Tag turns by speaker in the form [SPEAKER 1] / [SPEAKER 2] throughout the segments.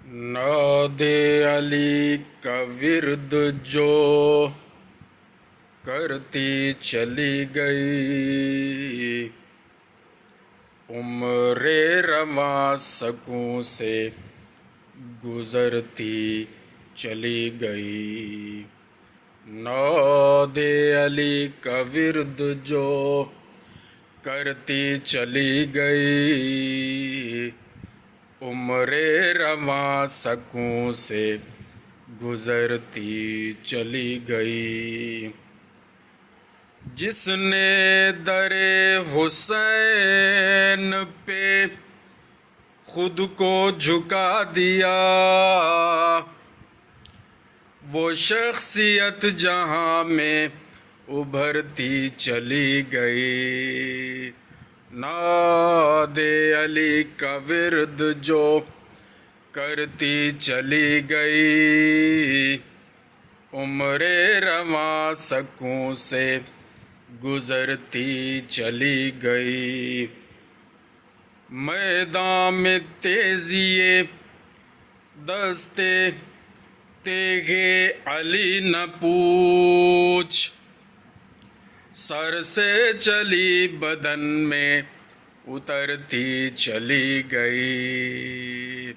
[SPEAKER 1] ناد علی کا ورد جو کرتی چلی گئی، عمر رواں سکوں سے گزرتی چلی گئی۔ ناد علی کا ورد جو کرتی چلی گئی، عمر رواں سکوں سے گزرتی چلی گئی۔ جس نے در حسین پہ خود کو جھکا دیا، وہ شخصیت جہاں میں ابھرتی چلی گئی۔ ناد علی کا ورد جو کرتی چلی گئی، عمر رواں سکوں سے گزرتی چلی گئی۔ میدان میں تیزی دستے تیغ علی نہ پوچھ، سر سے چلی بدن میں اترتی چلی گئی۔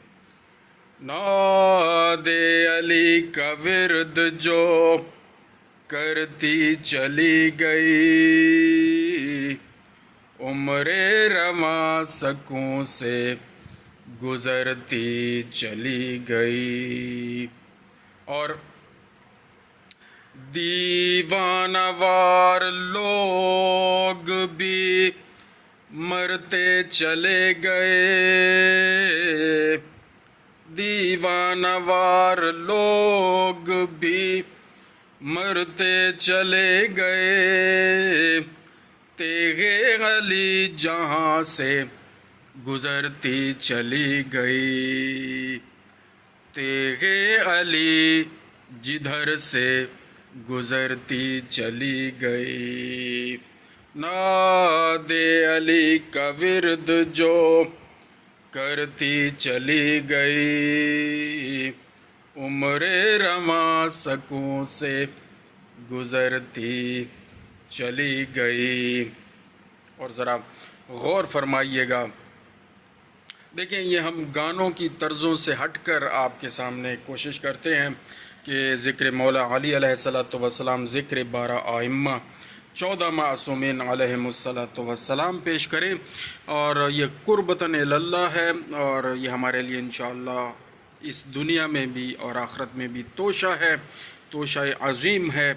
[SPEAKER 1] ناد علی کا ورد جو کرتی چلی گئی، عمر رواں سکوں سے گزرتی چلی گئی۔ اور دیوانہ وار لوگ بھی مرتے چلے گئے، دیوانہ وار لوگ بھی مرتے چلے گئے، تیغ علی جہاں سے گزرتی چلی گئی، تیغ علی جدھر سے گزرتی چلی گئی۔ ناد علی کا ورد جو کرتی چلی گئی، عمر رواں سکوں سے گزرتی چلی گئی۔ اور ذرا غور فرمائیے گا، دیکھیں یہ ہم گانوں کی طرزوں سے ہٹ کر آپ کے سامنے کوشش کرتے ہیں کہ ذکر مولا علی علیہ الصلوۃ والسلام، ذکر 12 ائمہ 14 معصومین علیہم الصلوۃ والسلام پیش کریں، اور یہ قربتاً اللہ ہے، اور یہ ہمارے لیے انشاءاللہ اس دنیا میں بھی اور آخرت میں بھی توشہ ہے، توشہ عظیم ہے،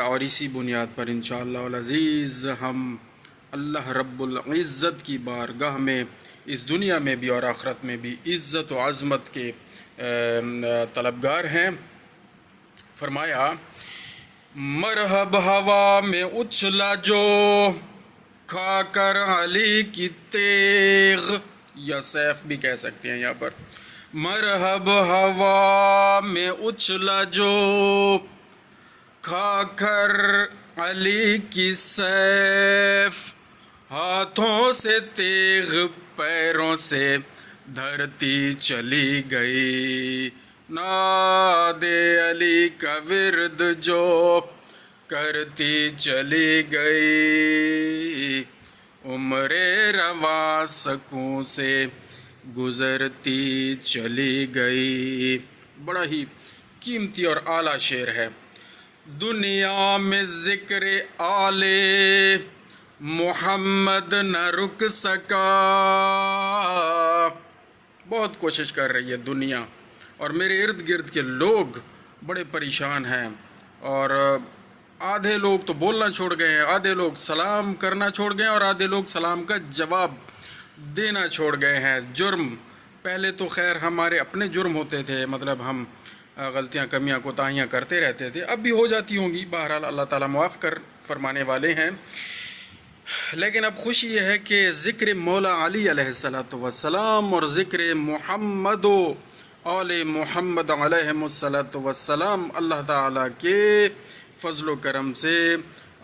[SPEAKER 1] اور اسی بنیاد پر انشاءاللہ العزیز ہم اللہ رب العزت کی بارگاہ میں اس دنیا میں بھی اور آخرت میں بھی عزت و عظمت کے طلبگار ہیں۔ فرمایا مرحب ہوا میں اچھلا جو کھا کر علی کی تیغ، یا سیف بھی کہہ سکتے ہیں یہاں پر، مرحب ہوا میں اچھلا جو کھا کر علی کی سیف، ہاتھوں سے تیغ پیروں سے دھرتی چلی گئی۔ ناد علی کا ورد جو کرتی چلی گئی، عمر رواں سکوں سے گزرتی چلی گئی۔ بڑا ہی قیمتی اور اعلیٰ شعر ہے۔ دنیا میں ذکر آل محمد نہ رک سکا، بہت کوشش کر رہی ہے دنیا، اور میرے ارد گرد کے لوگ بڑے پریشان ہیں، اور آدھے لوگ تو بولنا چھوڑ گئے ہیں، آدھے لوگ سلام کرنا چھوڑ گئے ہیں، اور آدھے لوگ سلام کا جواب دینا چھوڑ گئے ہیں۔ جرم پہلے تو خیر ہمارے اپنے جرم ہوتے تھے، مطلب ہم غلطیاں کمیاں کوتاہیاں کرتے رہتے تھے، اب بھی ہو جاتی ہوں گی، بہرحال اللہ تعالیٰ معاف کر فرمانے والے ہیں۔ لیکن اب خوشی یہ ہے کہ ذکر مولا علی علیہ الصلوۃ والسلام اور ذکر محمد و آل محمد علیہم الصلوۃ والسلام، اللہ تعالیٰ کے فضل و کرم سے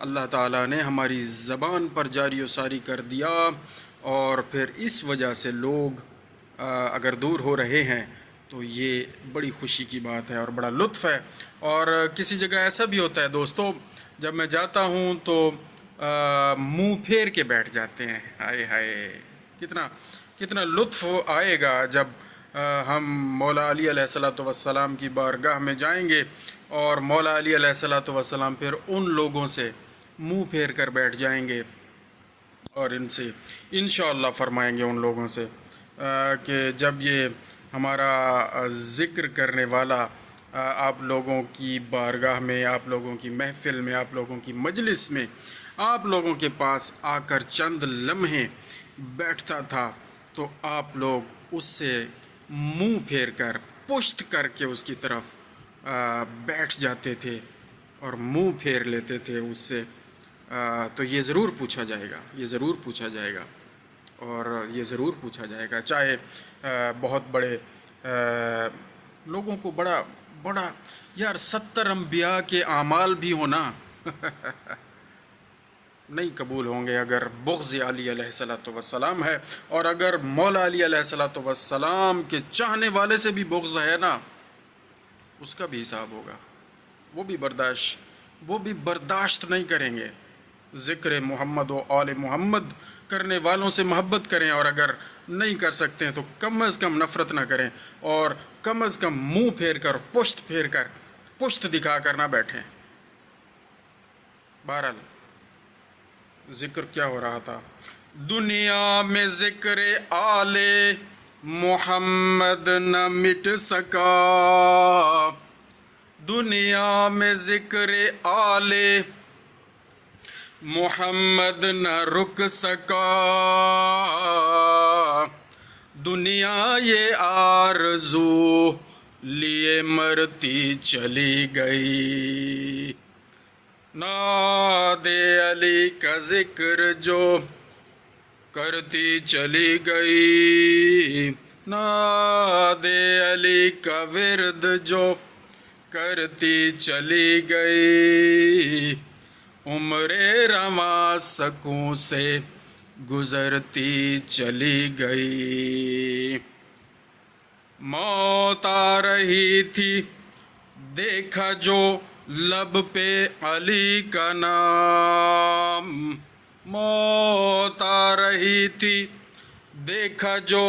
[SPEAKER 1] اللہ تعالیٰ نے ہماری زبان پر جاری و ساری کر دیا، اور پھر اس وجہ سے لوگ اگر دور ہو رہے ہیں تو یہ بڑی خوشی کی بات ہے اور بڑا لطف ہے. اور کسی جگہ ایسا بھی ہوتا ہے دوستو، جب میں جاتا ہوں تو منہ پھیر کے بیٹھ جاتے ہیں. ہائے ہائے، کتنا لطف آئے گا جب ہم مولا علی علیہ الصلوۃ والسلام کی بارگاہ میں جائیں گے اور مولا علی علیہ الصلوۃ والسلام پھر ان لوگوں سے منہ پھیر کر بیٹھ جائیں گے اور ان سے انشاءاللہ فرمائیں گے ان لوگوں سے کہ جب یہ ہمارا ذکر کرنے والا آپ لوگوں کی بارگاہ میں، آپ لوگوں کی محفل میں، آپ لوگوں کی مجلس میں، آپ لوگوں کے پاس آ کر چند لمحے بیٹھتا تھا تو آپ لوگ اس سے منہ پھیر کر، پشت کر کے اس کی طرف بیٹھ جاتے تھے اور منہ پھیر لیتے تھے اس سے. تو یہ ضرور پوچھا جائے گا، یہ ضرور پوچھا جائے گا اور یہ ضرور پوچھا جائے گا. چاہے بہت بڑے لوگوں کو بڑا یار 70 انبیاء کے اعمال بھی ہونا نہیں قبول ہوں گے اگر بغض علی علیہ الصلوۃ والسلام ہے. اور اگر مولا علی علیہ الصلوۃ والسلام کے چاہنے والے سے بھی بغض ہے نا، اس کا بھی حساب ہوگا. وہ بھی برداشت نہیں کریں گے. ذکر محمد و آل محمد کرنے والوں سے محبت کریں، اور اگر نہیں کر سکتے ہیں تو کم از کم نفرت نہ کریں، اور کم از کم منہ پھیر کر، پشت دکھا کر نہ بیٹھیں. بہرحال ذکر کیا ہو رہا تھا؟ دنیا میں ذکر آل محمد نہ مٹ سکا، دنیا میں ذکر آل محمد نہ رک سکا، دنیا یہ آرزو لیے مرتی چلی گئی. ناد علی کا ذکر جو کرتی چلی گئی، ناد علی کا ورد جو کرتی چلی گئی، عمر رواں سکوں سے گزرتی چلی گئی. موت آ رہی تھی دیکھا جو لب پہ علی کا نام، موت آ رہی تھی دیکھا جو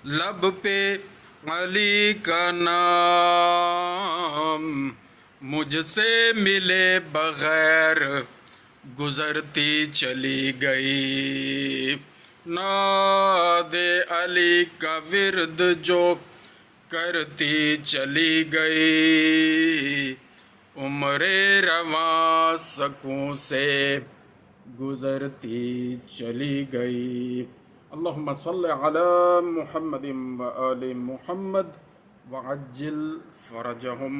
[SPEAKER 1] لب پہ علی کا نام، مجھ سے ملے بغیر گزرتی چلی گئی. ناد علی کا ورد جو کرتی چلی گئی، عمر رواں سکوں سے گزرتی چلی گئی. اللہم صل علی محمد و آل محمد وعجل فرجہم.